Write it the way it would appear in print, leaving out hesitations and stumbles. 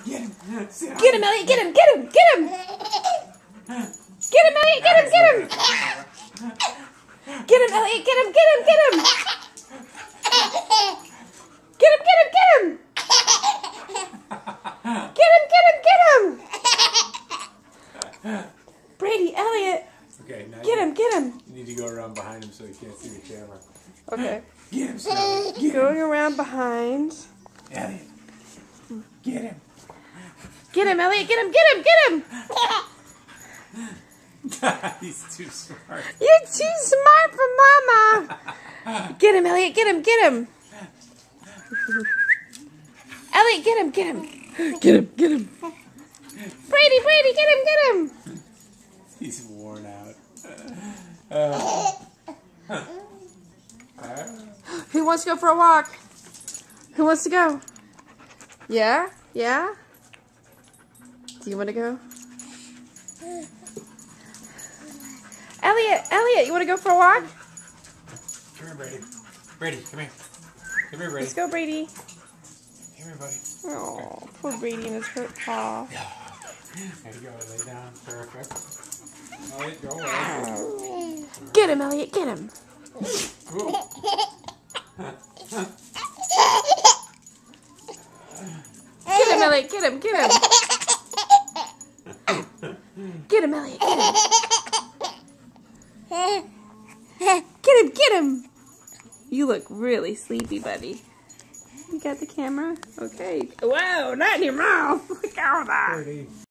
Get him. Get him, Elliot. Get him. Get him. Get him. Get him, Elliot. Get him. Get him. Get him, Elliot. Get him. Get him. Get him. Get him. Get him. Get him. Get him. Get him. Get him. Brady, Elliot. Okay, now get him. Get him. You need to go around behind him so he can't see the camera. Okay. Get him, Snowy. Get Going him. around behind. Elliot. Get him. Get him, Elliot. Get him. Get him. Get him. He's too smart. You're too smart for Mama. Get him, Elliot. Get him. Get him. Elliot, get him. Get him. Get him. Get him. Brady, Brady, get him. Get him. He's worn out. Who wants to go for a walk? Who wants to go? Yeah? Yeah? Do you want to go? Elliot, Elliot, you want to go for a walk? Come here, Brady. Brady, come here. Come here, Brady. Let's go, Brady. Come here, buddy. Oh, poor Brady and his hurt paw. There you go. Lay down. Perfect. Elliot, go away. Get him, Elliot. Get him. Cool. Get him, Elliot. Get him. Get him. Get him, Elliot. Get him. Get him. Get him. You look really sleepy, buddy. You got the camera? Okay. Whoa, not in your mouth. Look at that. Brady.